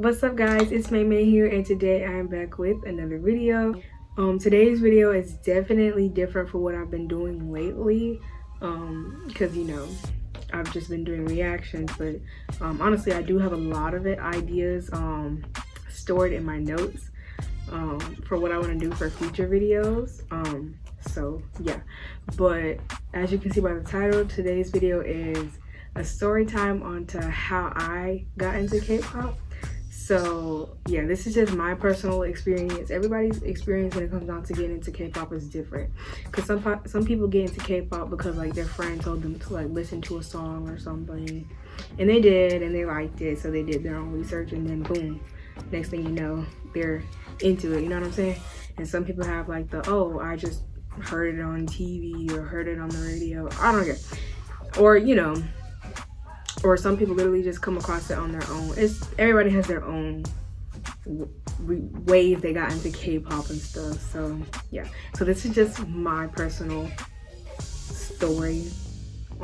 What's up guys, it's May here, and today I am back with another video. Today's video is definitely different from what I've been doing lately, because you know I've just been doing reactions, but honestly I do have a lot of ideas stored in my notes for what I want to do for future videos. So yeah, but as you can see by the title, today's video is a story time onto how I got into K-pop. So yeah, this is just my personal experience. Everybody's experience when it comes down to getting into K-pop is different, because some people get into K-pop because like their friend told them to like listen to a song or something, and they did, and they liked it, so they did their own research, and then boom, next thing you know, they're into it, you know what I'm saying? And some people have like the, oh, I just heard it on TV or heard it on the radio, I don't care, or you know, or some people literally just come across it on their own. Everybody has their own ways they got into K-pop and stuff. So yeah, so this is just my personal story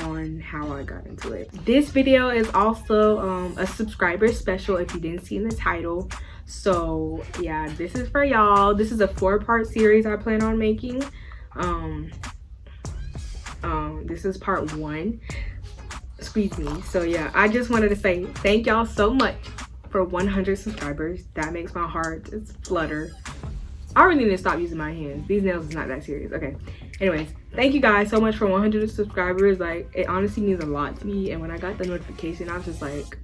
on how I got into it. This video is also a subscriber special, if you didn't see in the title. So yeah, this is for y'all. This is a 4-part series I plan on making. This is part 1. Excuse me. So yeah, I just wanted to say thank y'all so much for 100 subscribers. That makes my heart just flutter. I really need to stop using my hands. These nails is not that serious. Okay, anyways, thank you guys so much for 100 subscribers. Like, it honestly means a lot to me. And when I got the notification, I was just like,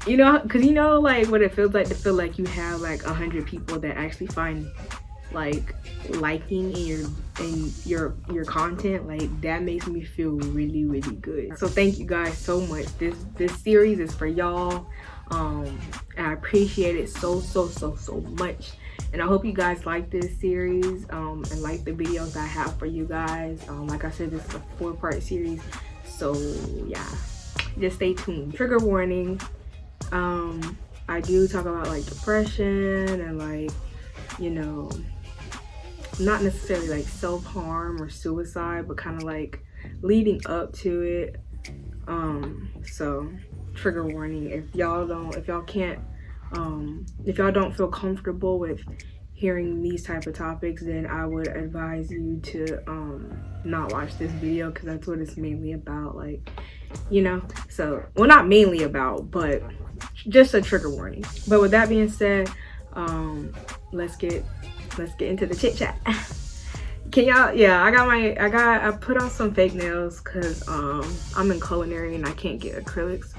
you know, because you know like what it feels like to feel like you have like 100 people that actually find like liking in your content. Like, that makes me feel really good. So thank you guys so much. This series is for y'all, and I appreciate it so much. And I hope you guys like this series and like the videos I have for you guys. Like I said, this is a 4-part series, so yeah, just stay tuned. Trigger warning, I do talk about like depression and like, you know, not necessarily like self-harm or suicide, but kind of like leading up to it. So trigger warning, if y'all don't feel comfortable with hearing these type of topics, then I would advise you to not watch this video, because that's what it's mainly about, like, you know. So, well, not mainly about, but just a trigger warning. But with that being said, let's get into the chit chat. Can y'all, yeah, I put on some fake nails because I'm in culinary and I can't get acrylics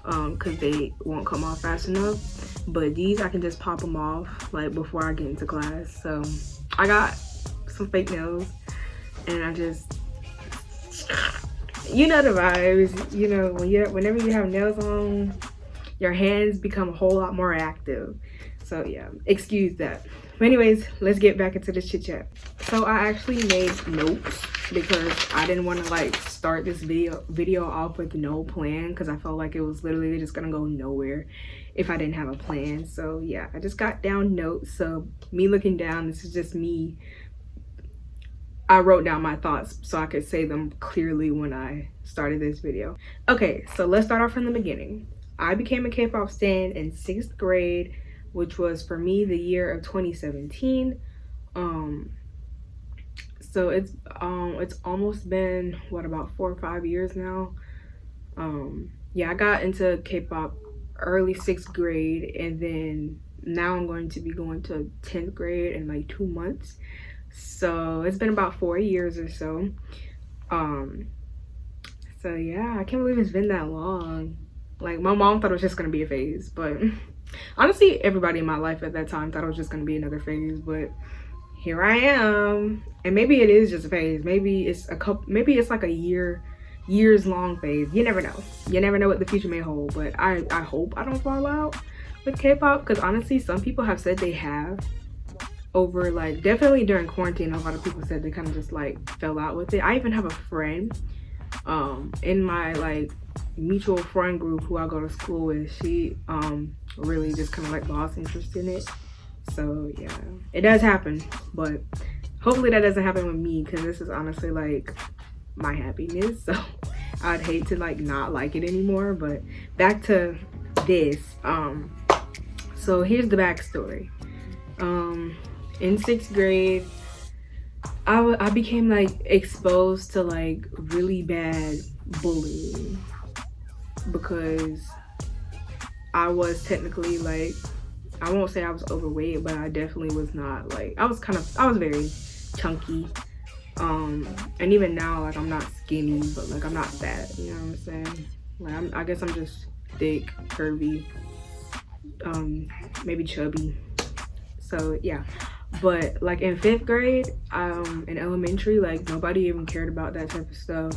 because they won't come off fast enough. But these, I can just pop them off like before I get into class. So I got some fake nails, and I just, you know the vibes, you know, whenever you have nails on, your hands become a whole lot more active. So yeah, excuse that. But anyways, let's get back into the chit chat. So I actually made notes because I didn't want to like start this video off with no plan, because I felt like it was literally just gonna go nowhere if I didn't have a plan. So yeah, I just got down notes. So me looking down, this is just me. I wrote down my thoughts so I could say them clearly when I started this video. Okay, so let's start off from the beginning. I became a K-pop stan in 6th grade, which was for me the year of 2017. So it's almost been what, about 4 or 5 years now. Yeah, I got into K-pop early 6th grade, and then now I'm going to be going to 10th grade in like 2 months. So it's been about 4 years or so. So yeah, I can't believe it's been that long. Like, my mom thought it was just gonna be a phase, but honestly, everybody in my life at that time thought it was just gonna be another phase. But here I am, and maybe it is just a phase. Maybe it's like a years long phase. You never know. You never know what the future may hold. But I hope I don't fall out with K-pop, because honestly, some people have said they have over, like, definitely during quarantine. A lot of people said they kind of just like fell out with it. I even have a friend in my like mutual friend group who I go to school with. She really just kind of like lost interest in it. So yeah, it does happen, but hopefully that doesn't happen with me, because this is honestly like my happiness. So I'd hate to like not like it anymore. But back to this. So here's the backstory. In 6th grade, I became like exposed to like really bad bullying because I was technically like, I won't say I was overweight, but I definitely was not like, I was very chunky. And even now, like, I'm not skinny, but like I'm not fat, you know what I'm saying? Like I guess I'm just thick, curvy, maybe chubby. So yeah. But like in 5th grade, in elementary, like nobody even cared about that type of stuff.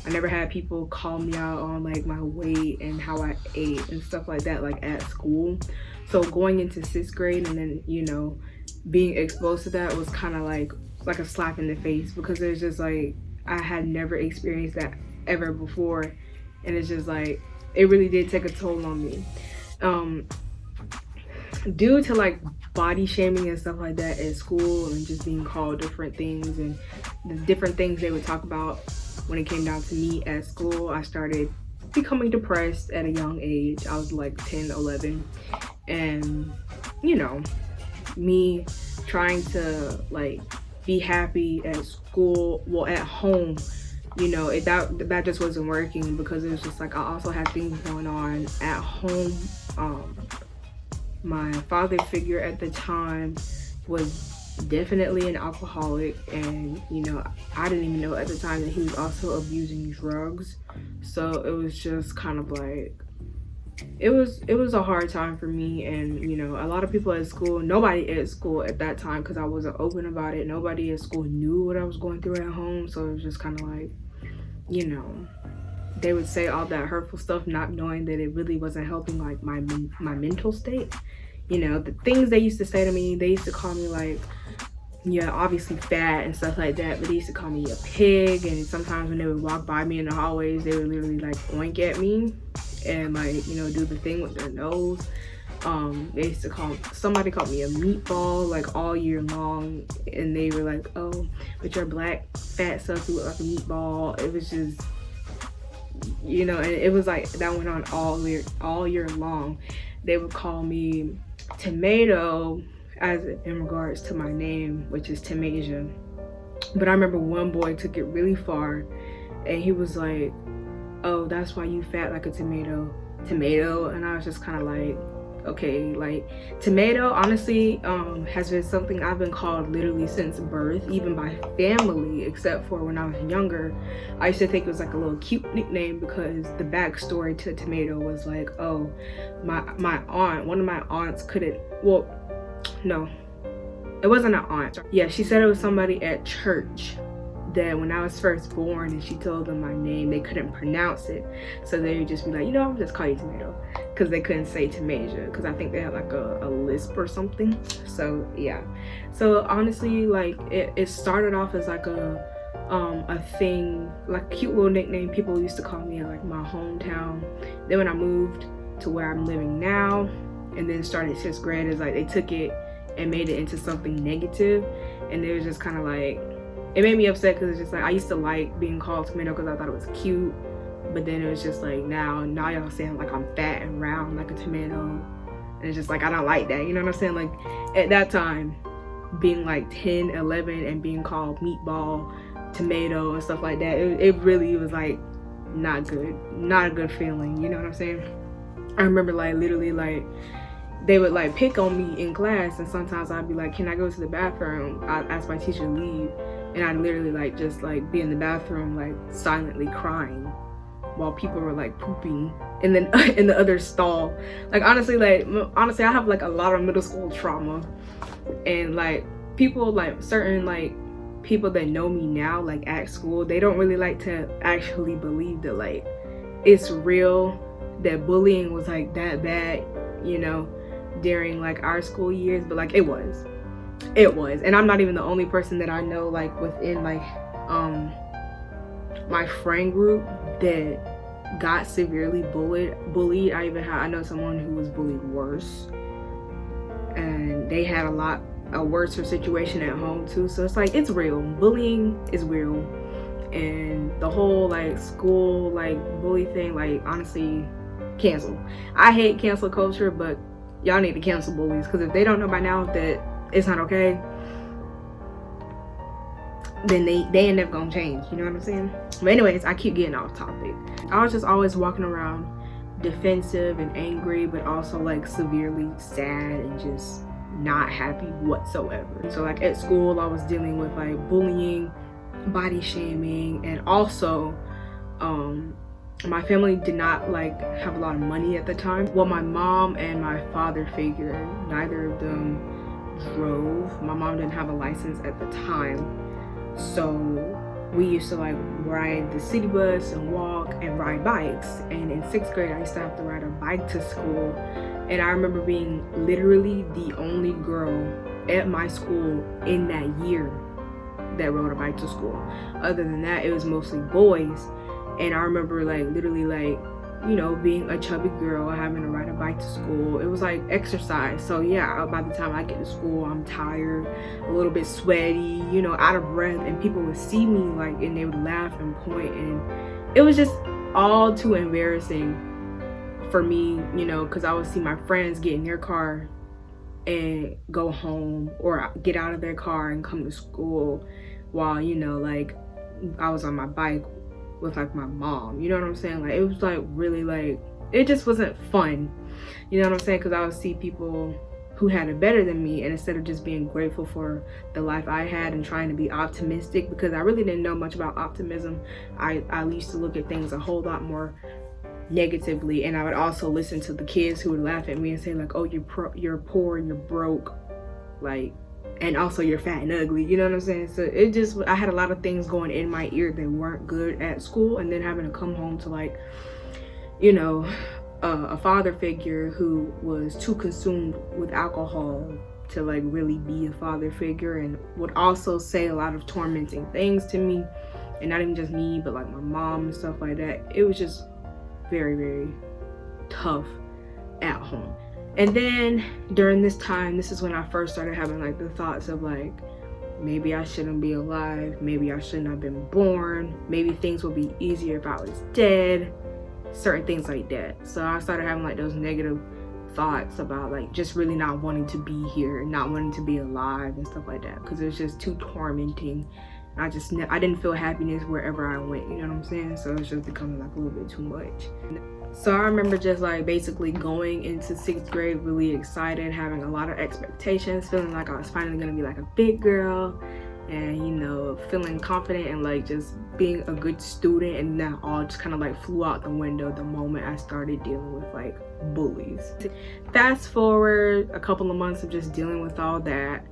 I never had people call me out on like my weight and how I ate and stuff like that, like at school. So going into 6th grade and then, you know, being exposed to that was kind of like a slap in the face, because it's just like I had never experienced that ever before, and it's just like it really did take a toll on me. Due to like body shaming and stuff like that at school, and just being called different things and the different things they would talk about when it came down to me at school, I started becoming depressed at a young age. I was like 10, 11, and you know, me trying to like be happy at school, well at home, you know, that just wasn't working, because it was just like I also had things going on at home. My father figure at the time was definitely an alcoholic, and you know, I didn't even know at the time that he was also abusing drugs. So it was just kind of like, it was a hard time for me. And you know, a lot of people at school, nobody at school at that time, because I wasn't open about it, nobody at school knew what I was going through at home. So it was just kind of like, you know, they would say all that hurtful stuff, not knowing that it really wasn't helping like my mental state. You know, the things they used to say to me, they used to call me like, yeah, obviously fat and stuff like that, but they used to call me a pig. And sometimes when they would walk by me in the hallways, they would literally like oink at me and like, you know, do the thing with their nose. They used to somebody called me a meatball like all year long, and they were like, oh, but your black fat stuff, you look like a meatball. It was just, you know, and it was like that went on all year long. They would call me tomato, as in regards to my name, which is Tamasia. But I remember one boy took it really far, and he was like, oh, that's why you fat like a tomato. And I was just kind of like, okay, like tomato honestly has been something I've been called literally since birth, even by family, except for when I was younger. I used to think it was like a little cute nickname, because the backstory to tomato was like, oh, my aunt, one of my aunts couldn't, well, no, it wasn't an aunt. Yeah, she said it was somebody at church that when I was first born and she told them my name, they couldn't pronounce it. So they would just be like, you know, I'll just call you Tomato, because they couldn't say Tamasia, because I think they had like a lisp or something. So yeah. So honestly, like it started off as like a thing, like a cute little nickname people used to call me in like my hometown. Then when I moved to where I'm living now, and then started 6th grade, is like they took it and made it into something negative, and it was just kind of like, it made me upset, because it's just like I used to like being called tomato because I thought it was cute, but then it was just like now y'all saying like I'm fat and round like a tomato, and it's just like I don't like that, you know what I'm saying? Like at that time, being like 10, 11 and being called meatball, tomato and stuff like that, it really was like not a good feeling, you know what I'm saying? I remember like literally like they would like pick on me in class, and sometimes I'd be like, can I go to the bathroom? I'd ask my teacher to leave, and I'd literally like just like be in the bathroom like silently crying while people were like pooping, and then in the other stall. Like honestly I have like a lot of middle school trauma, and like people, like certain like people that know me now like at school, they don't really like to actually believe that like it's real, that bullying was like that bad, you know, during like our school years. But like it was, and I'm not even the only person that I know like within like my friend group that got severely bullied. I know someone who was bullied worse, and they had a worse situation at home too. So it's like, it's real. Bullying is real, and the whole like school like bully thing, like honestly cancel. I hate cancel culture, but y'all need to cancel bullies, because if they don't know by now that it's not okay, then they ain't never gonna change, you know what I'm saying? But anyways, I keep getting off topic. I was just always walking around defensive and angry, but also like severely sad and just not happy whatsoever. So like at school, I was dealing with like bullying, body shaming, and also my family did not like have a lot of money at the time. Well, my mom and my father figure, neither of them drove. My mom didn't have a license at the time, so we used to like ride the city bus and walk and ride bikes. And in 6th grade, I used to have to ride a bike to school, and I remember being literally the only girl at my school in that year that rode a bike to school. Other than that, it was mostly boys. And I remember like literally like, you know, being a chubby girl, having to ride a bike to school. It was like exercise. So yeah, by the time I get to school, I'm tired, a little bit sweaty, you know, out of breath, and people would see me like, and they would laugh and point, and it was just all too embarrassing for me, you know, because I would see my friends get in their car and go home, or get out of their car and come to school, while, you know, like I was on my bike with like my mom, you know what I'm saying? Like it was like really like, it just wasn't fun, you know what I'm saying? Because I would see people who had it better than me, and instead of just being grateful for the life I had and trying to be optimistic, because I really didn't know much about optimism, I used to look at things a whole lot more negatively. And I would also listen to the kids who would laugh at me and say like, oh, you're poor, you're broke, like, and also you're fat and ugly, you know what I'm saying? So it just, I had a lot of things going in my ear that weren't good at school, and then having to come home to like, you know, a father figure who was too consumed with alcohol to like really be a father figure, and would also say a lot of tormenting things to me, and not even just me, but like my mom and stuff like that. It was just very, very tough at home. And then during this time, this is when I first started having like the thoughts of like, maybe I shouldn't be alive, maybe I shouldn't have been born, maybe things would be easier if I was dead, certain things like that. So I started having like those negative thoughts about like just really not wanting to be here and not wanting to be alive and stuff like that, because it was just too tormenting. I didn't feel happiness wherever I went, you know what I'm saying? So it's just becoming like a little bit too much. So I remember just like basically going into 6th grade really excited, having a lot of expectations, feeling like I was finally gonna be like a big girl, and you know, feeling confident and like just being a good student. And that all just kind of like flew out the window the moment I started dealing with like bullies. Fast forward a couple of months of just dealing with all that.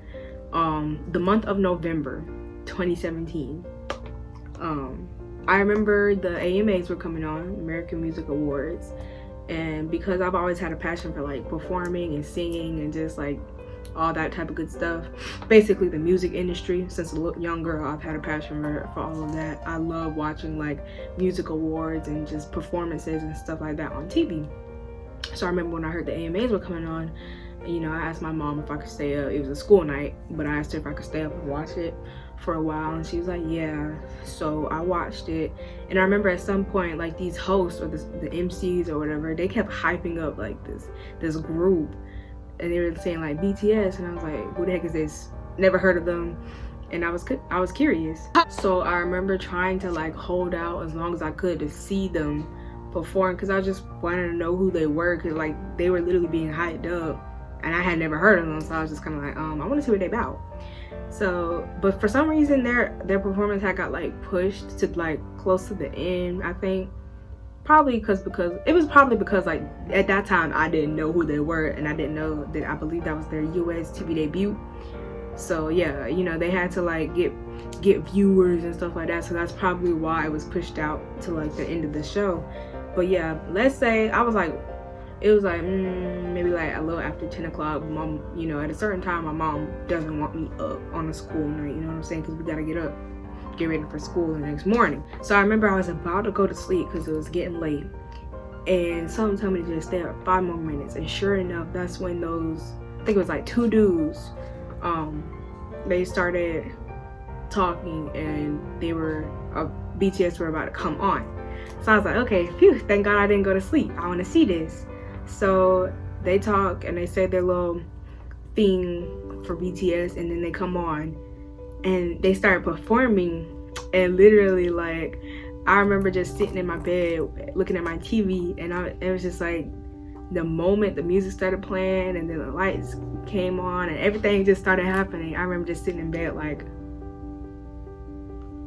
The month of November 2017, I remember the AMAs were coming on, American Music Awards, and because I've always had a passion for like performing and singing and just like all that type of good stuff, basically the music industry, since a young girl I've had a passion for all of that. I love watching like music awards and just performances and stuff like that on TV. So I remember when I heard the AMAs were coming on, you know, I asked my mom if I could stay up. It was a school night, but I asked her if I could stay up and watch it for a while, and she was like, yeah. So I watched it, and I remember at some point like these hosts or the MCs or whatever, they kept hyping up like this group, and they were saying like BTS, and I was like, who the heck is this? Never heard of them. And I was curious. So I remember trying to like hold out as long as I could to see them perform, because I just wanted to know who they were, because like they were literally being hyped up and I had never heard of them. So I was just kind of like, I want to see what they about. So, but for some reason their performance had got like pushed to like close to the end, I think. Probably because like at that time I didn't know who they were, and I didn't know that, I believe that was their US TV debut. So yeah, you know, they had to like get viewers and stuff like that. So that's probably why it was pushed out to like the end of the show. But yeah, let's say it was like maybe like a little after 10 o'clock. Mom, you know, at a certain time my mom doesn't want me up on a school night, you know what I'm saying, because we gotta get up, get ready for school the next morning. So I remember I was about to go to sleep because it was getting late, and someone told me to just stay up 5 more minutes. And sure enough, that's when those, I think it was like 2 dudes, they started talking, and they were BTS were about to come on. So I was like, okay, phew, thank God I didn't go to sleep. I want to see this. So they talk and they say their little thing for BTS, and then they come on and they start performing. And literally, like, I remember just sitting in my bed looking at my TV, and it was just like, the moment the music started playing and then the lights came on and everything just started happening, I remember just sitting in bed like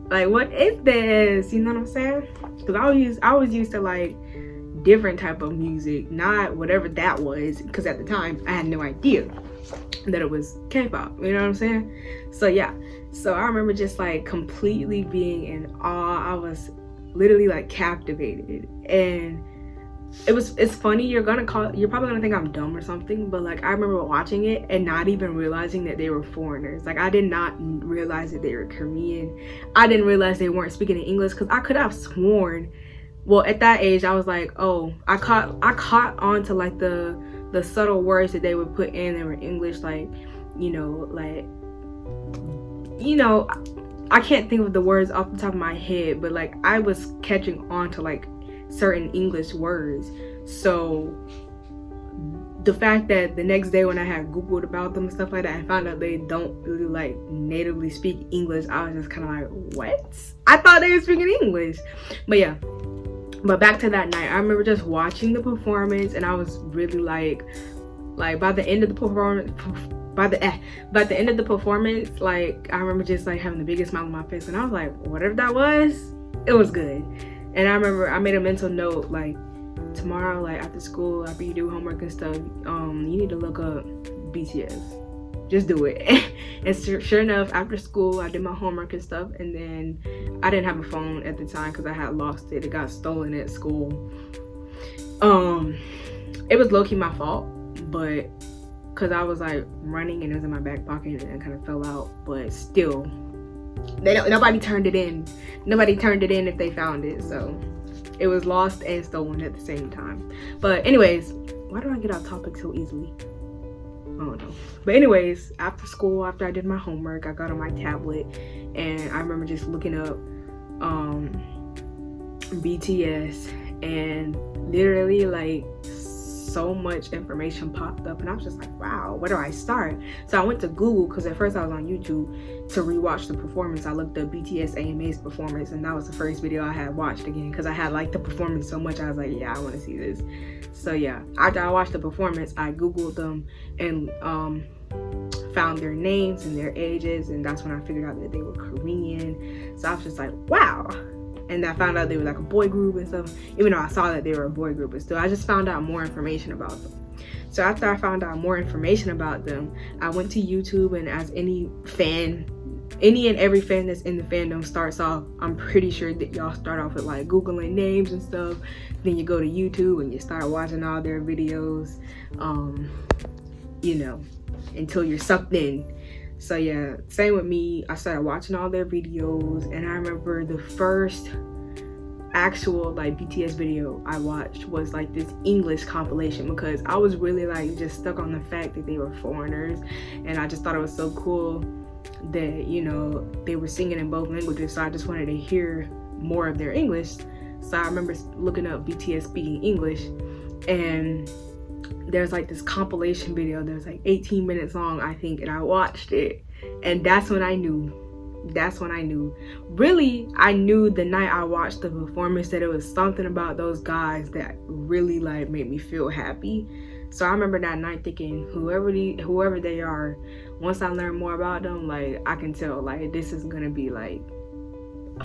what is this? You know what I'm saying? Because I was used to like different type of music, not whatever that was, because at the time I had no idea that it was K-pop. You know what I'm saying? So yeah, so I remember just like completely being in awe. I was literally like captivated, and it's funny, you're probably gonna think I'm dumb or something, but like I remember watching it and not even realizing that they were foreigners. Like I did not realize that they were Korean. I didn't realize they weren't speaking in English, because I could have sworn, well, at that age I was like, oh, I caught on to like the subtle words that they would put in that were English, like, you know, I can't think of the words off the top of my head, but like I was catching on to like certain English words. So the fact that the next day when I had Googled about them and stuff like that, I found out they don't really like natively speak English, I was just kind of like, what? I thought they were speaking English. But yeah, but back to that night, I remember just watching the performance, and I was really like by the end of the performance, like I remember just like having the biggest smile on my face, and I was like, whatever that was, it was good. And I remember I made a mental note, like, tomorrow, like after school, after you do homework and stuff, you need to look up BTS. Just do it. And sure enough, after school, I did my homework and stuff, and then I didn't have a phone at the time because I had lost it. It got stolen at school. It was low-key my fault, but because I was like running and it was in my back pocket and it kind of fell out, but still, nobody turned it in. Nobody turned it in if they found it, so it was lost and stolen at the same time. But anyways, why do I get off topic so easily? I don't know. But anyways, after school, after I did my homework, I got on my tablet, and I remember just looking up BTS, and literally like so much information popped up, and I was just like, wow, where do I start? So I went to Google, because at first I was on YouTube to rewatch the performance. I looked up BTS AMA's performance, and that was the first video I had watched again, because I had liked the performance so much. I was like, yeah, I want to see this. So yeah, after I watched the performance, I Googled them and found their names and their ages, and that's when I figured out that they were Korean. So I was just like, wow. And I found out they were like a boy group and stuff, even though I saw that they were a boy group, but still, I just found out more information about them. So after I found out more information about them, I went to YouTube, and as any and every fan that's in the fandom starts off, I'm pretty sure that y'all start off with like Googling names and stuff. Then you go to YouTube and you start watching all their videos, you know, until you're sucked in. So yeah, same with me. I started watching all their videos, and I remember the first actual like BTS video I watched was like this English compilation, because I was really like just stuck on the fact that they were foreigners, and I just thought it was so cool that, you know, they were singing in both languages. So I just wanted to hear more of their English. So I remember looking up BTS speaking English, and there's like this compilation video that was like 18 minutes long, I think, and I watched it, and that's when I knew. Really, I knew the night I watched the performance that it was something about those guys that really like made me feel happy. So I remember that night thinking, whoever they are, once I learn more about them, like I can tell like this is gonna be like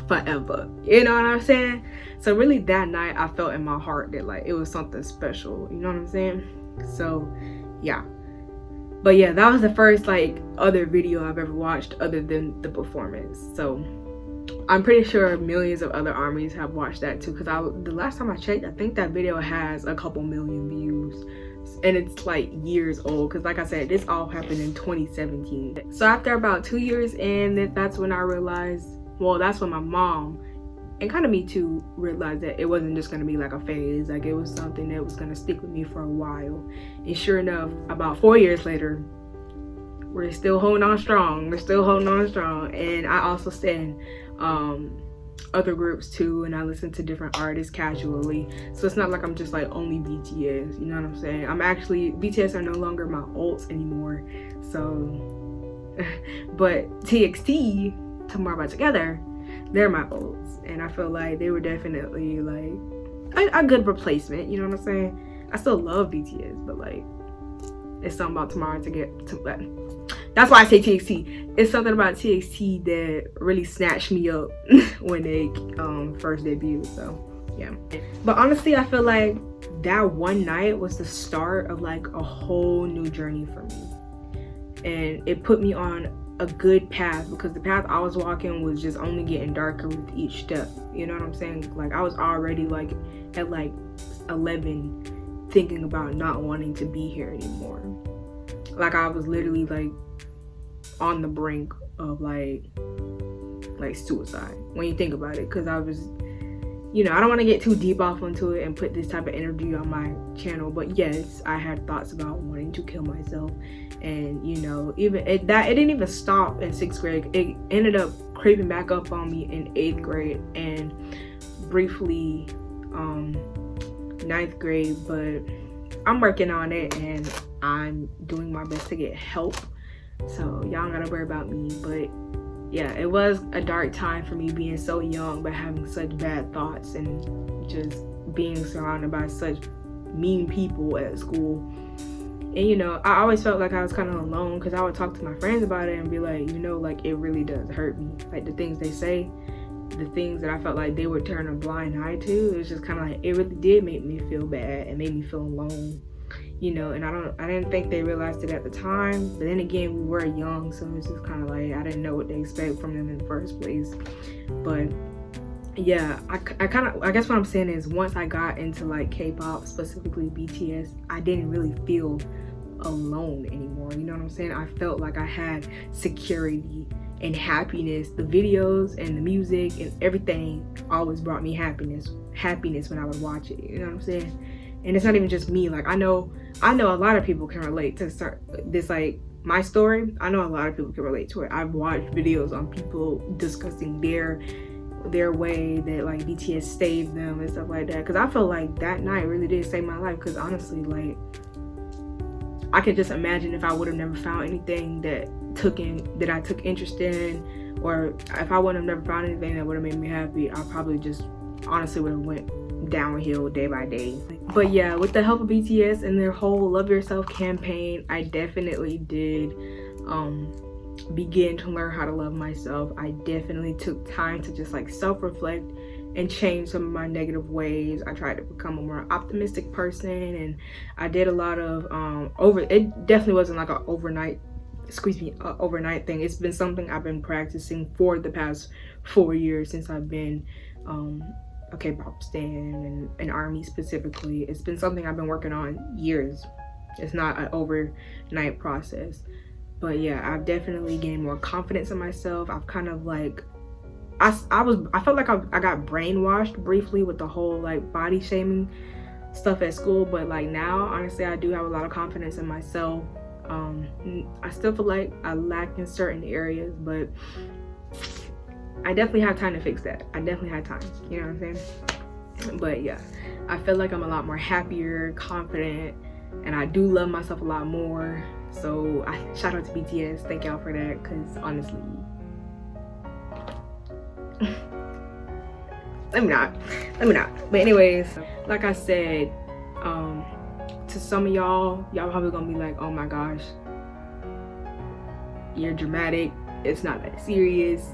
forever, you know what I'm saying? So really that night I felt in my heart that like it was something special, you know what I'm saying? So yeah, but yeah, that was the first like other video I've ever watched other than the performance. So I'm pretty sure millions of other armies have watched that too, because the last time I checked, I think that video has a couple million views, and it's like years old, because like I said, this all happened in 2017. So after about 2 years in, that's when I realized, well, that's when my mom and kind of me too realized that it wasn't just going to be like a phase, like it was something that was going to stick with me for a while. And sure enough, about 4 years later, we're still holding on strong. And I also said other groups too, and I listen to different artists casually. So it's not like I'm just like only BTS, you know what I'm saying? I'm actually, BTS are no longer my ults anymore. So, but TXT, Tomorrow By Together, they're my ults. And I feel like they were definitely like a good replacement, you know what I'm saying? I still love BTS, but like, it's something about Tomorrow to get to that. That's why I say TXT. It's something about TXT that really snatched me up when they first debuted. So yeah. But honestly, I feel like that one night was the start of like a whole new journey for me, and it put me on a good path, because the path I was walking was just only getting darker with each step. You know what I'm saying? Like I was already like at like 11 thinking about not wanting to be here anymore. Like I was literally like on the brink of like suicide when you think about it, because I was, you know, I don't want to get too deep off into it and put this type of energy on my channel, but yes, I had thoughts about wanting to kill myself. And you know, even it didn't even stop in 6th grade. It ended up creeping back up on me in 8th grade and briefly 9th grade, but I'm working on it and I'm doing my best to get help, so y'all don't gotta worry about me. But yeah, it was a dark time for me, being so young but having such bad thoughts and just being surrounded by such mean people at school. And you know, I always felt like I was kind of alone, because I would talk to my friends about it and be like, you know, like it really does hurt me, like the things they say, the things that I felt like they would turn a blind eye to. It was just kind of like, it really did make me feel bad and made me feel alone, you know. And I didn't think they realized it at the time, but then again, we were young, so it was just kind of like I didn't know what to expect from them in the first place. But yeah, I guess what I'm saying is, once I got into like K-pop, specifically BTS, I didn't really feel alone anymore, you know what I'm saying? I felt like I had security and happiness. The videos and the music and everything always brought me happiness when I would watch it, you know what I'm saying? And it's not even just me. Like I know a lot of people can relate to this, like my story. I know a lot of people can relate to it. I've watched videos on people discussing their way that like BTS saved them and stuff like that, because I feel like that night really did save my life. Because honestly, like I could just imagine if I would have never found anything that I took interest in, or if I would have never found anything that would have made me happy, I probably just honestly would have went downhill day by day. But yeah, with the help of BTS and their whole Love Yourself campaign, I definitely did begin to learn how to love myself. I definitely took time to just like self-reflect and change some of my negative ways. I tried to become a more optimistic person, and I did a lot of it definitely wasn't like an overnight thing. It's been something I've been practicing for the past 4 years since I've been a K-pop stan and ARMY specifically. It's been something I've been working on years. It's not an overnight process. But yeah, I've definitely gained more confidence in myself. I've kind of like I felt like I got brainwashed briefly with the whole like body shaming stuff at school, but like now honestly I do have a lot of confidence in myself. I still feel like I lack in certain areas, but I definitely have time to fix that. I definitely have time, you know what I'm saying? But yeah, I feel like I'm a lot more happier, confident, and I do love myself a lot more. So I shout out to BTS, thank y'all for that, because honestly let me not. But anyways, like I said, to some of y'all probably gonna be like, oh my gosh, you're dramatic, it's not that serious.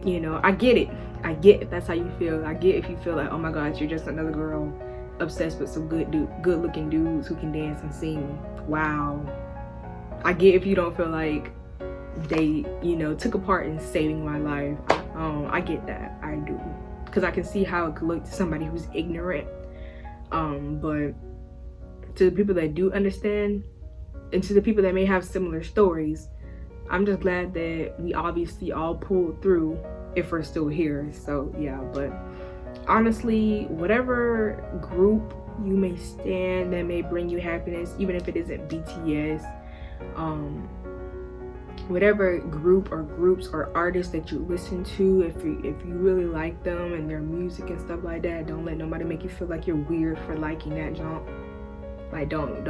You know, I get it if that's how you feel. I get if you feel like, oh my gosh, you're just another girl obsessed with some good looking dudes who can dance and sing. Wow. I get if you don't feel like they, you know, took a part in saving my life. I get that, I do, because I can see how it could look to somebody who's ignorant. But to the people that do understand, and to the people that may have similar stories, I'm just glad that we obviously all pulled through if we're still here. So yeah, but honestly, whatever group you may stand that may bring you happiness, even if it isn't BTS, whatever group or groups or artists that you listen to, if you really like them and their music and stuff like that, don't let nobody make you feel like you're weird for liking that junk. Like don't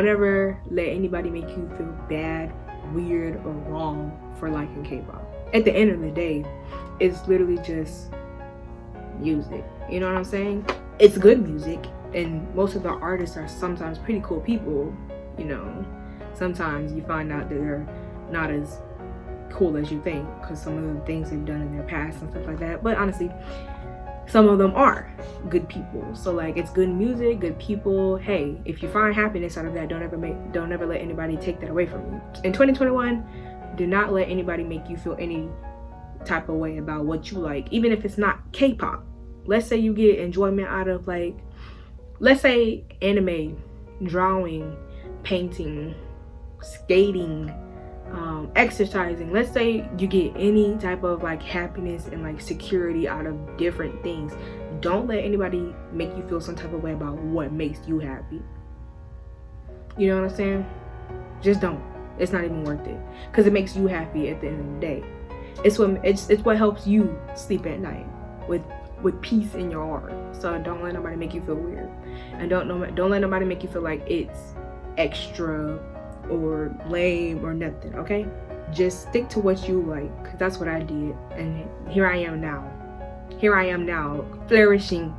ever let anybody make you feel bad, weird, or wrong for liking K-pop. At the end of the day, it's literally just music. You know what I'm saying? It's good music, and most of the artists are sometimes pretty cool people. You know, sometimes you find out that they're not as cool as you think because some of the things they've done in their past and stuff like that. But honestly, some of them are good people. So like, it's good music, good people. Hey, if you find happiness out of that, don't ever let anybody take that away from you. In 2021, do not let anybody make you feel any type of way about what you like, even if it's not K-pop. Let's say you get enjoyment out of, like, let's say anime, drawing, painting, skating, exercising. Let's say you get any type of like happiness and like security out of different things. Don't let anybody make you feel some type of way about what makes you happy. You know what I'm saying? Just don't. It's not even worth it, because it makes you happy at the end of the day. It's what helps you sleep at night with peace in your heart. So don't let nobody make you feel weird, and don't let nobody make you feel like it's extra or lame or nothing. Okay, just stick to what you like, because that's what I did, and here I am now, flourishing,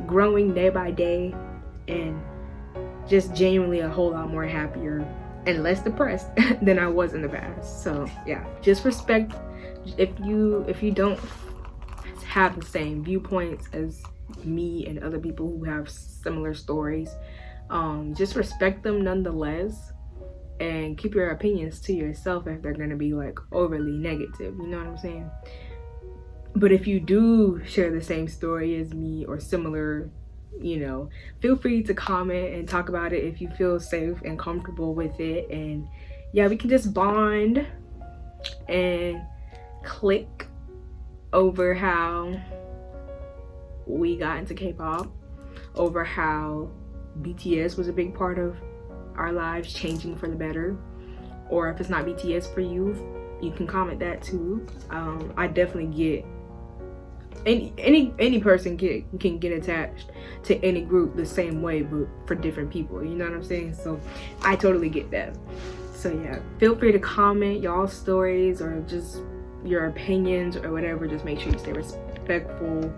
growing day by day, and just genuinely a whole lot more happier and less depressed than I was in the past. So yeah, just respect. If you don't have the same viewpoints as me and other people who have similar stories, just respect them nonetheless, and keep your opinions to yourself if they're gonna be like overly negative. You know what I'm saying? But if you do share the same story as me or similar, you know, feel free to comment and talk about it if you feel safe and comfortable with it. And yeah, we can just bond and click over how we got into K-pop, over how BTS was a big part of our lives changing for the better. Or if it's not BTS for you, you can comment that too. I definitely get any person can get attached to any group the same way, but for different people. You know what I'm saying? So I totally get that. So yeah, feel free to comment y'all's stories or just your opinions or whatever. Just make sure you stay respectful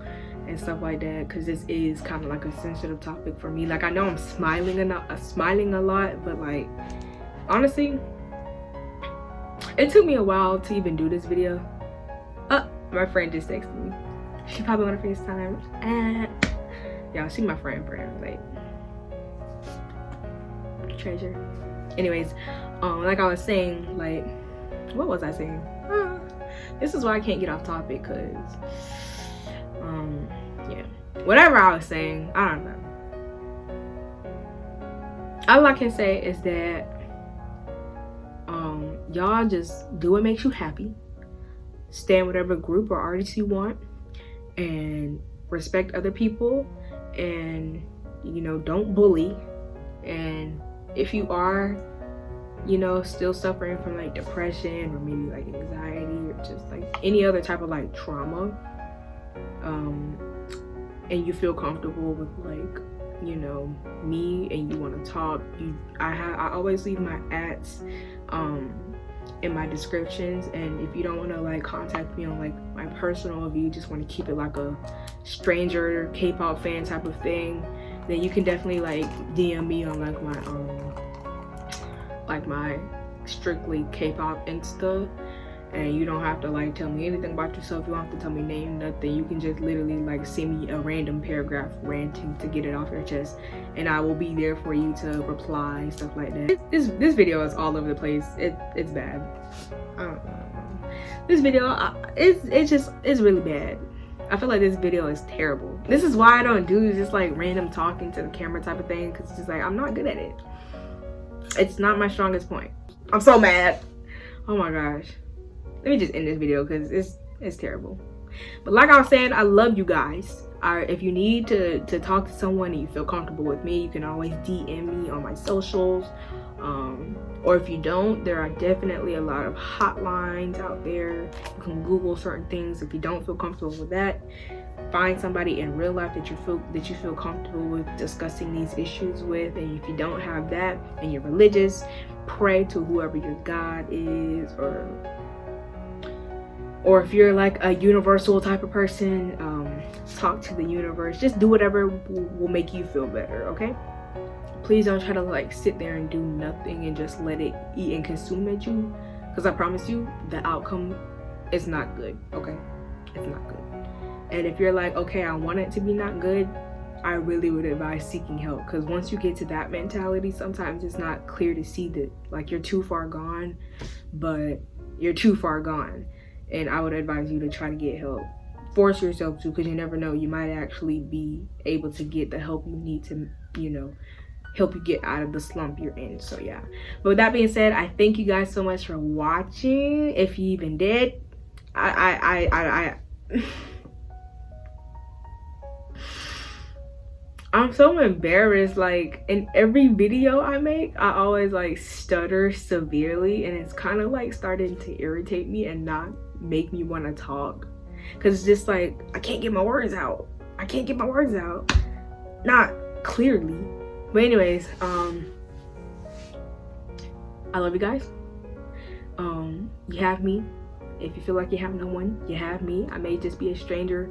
and stuff like that, because this is kind of like a sensitive topic for me. Like, I know I'm smiling a lot, but like, honestly, it took me a while to even do this video. My friend just texted me. She probably on FaceTime. Y'all, she my friend, like treasure. Anyways, like I was saying, like, what was I saying? This is why I can't get off topic, cause yeah, whatever I was saying, I don't know. All I can say is that y'all just do what makes you happy. Stay in whatever group or artist you want, and respect other people, and you know, don't bully. And if you are, you know, still suffering from like depression or maybe like anxiety or just like any other type of like trauma, and you feel comfortable with like, you know, me, and you want to talk, I always leave my @s in my descriptions. And if you don't want to like contact me on like my personal, if you just want to keep it like a stranger K-pop fan type of thing, then you can definitely like DM me on like my strictly K-pop Insta. And you don't have to like tell me anything about yourself. You don't have to tell me name, nothing. You can just literally like send me a random paragraph ranting to get it off your chest, and I will be there for you to reply, stuff like that. This video is all over the place. It's bad. I don't know. This video, it's really bad. I feel like this video is terrible. This is why I don't do just like random talking to the camera type of thing, because it's just like, I'm not good at it. It's not my strongest point. I'm so mad. Oh my gosh. Let me just end this video because it's terrible. But like I was saying, I love you guys. If you need to talk to someone and you feel comfortable with me, you can always DM me on my socials. Or if you don't, there are definitely a lot of hotlines out there. You can Google certain things. If you don't feel comfortable with that, find somebody in real life that you feel comfortable with discussing these issues with. And if you don't have that and you're religious, pray to whoever your God is, or if you're like a universal type of person, talk to the universe. Just do whatever will make you feel better, okay? Please don't try to like sit there and do nothing and just let it eat and consume at you, because I promise you the outcome is not good, okay? It's not good. And if you're like, okay, I want it to be not good, I really would advise seeking help, because once you get to that mentality, sometimes it's not clear to see that like you're too far gone, but you're too far gone. And I would advise you to try to get help. Force yourself to, because you never know, you might actually be able to get the help you need to, you know, help you get out of the slump you're in. So yeah, but with that being said, I thank you guys so much for watching. If you even did, I'm so embarrassed. Like in every video I make, I always like stutter severely, and it's kind of like starting to irritate me and not make me want to talk, because it's just like I can't get my words out. Not clearly. But anyways, I love you guys. You have me. If you feel like you have no one, you have me. I may just be a stranger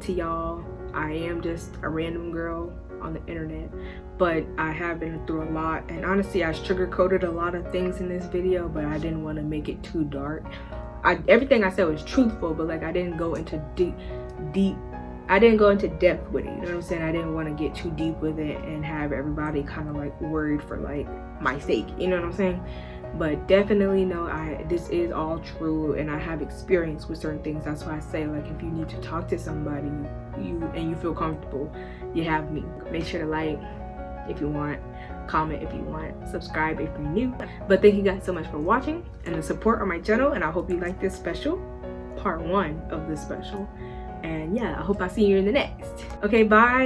to y'all. I am just a random girl on the internet, but I have been through a lot, and honestly I sugar-coated a lot of things in this video, but I didn't want to make it too dark. Everything I said was truthful, but like I didn't go into I didn't go into depth with it, you know what I'm saying? I didn't want to get too deep with it and have everybody kind of like worried for like my sake, you know what I'm saying? But definitely know this is all true, and I have experience with certain things. That's why I say, like, if you need to talk to somebody and you feel comfortable, you have me. Make sure to like if you want, comment if you want, subscribe if you're new. But thank you guys so much for watching and the support on my channel, and I hope you like this special, part 1 of this special. And yeah, I hope I see you in the next. Okay, bye.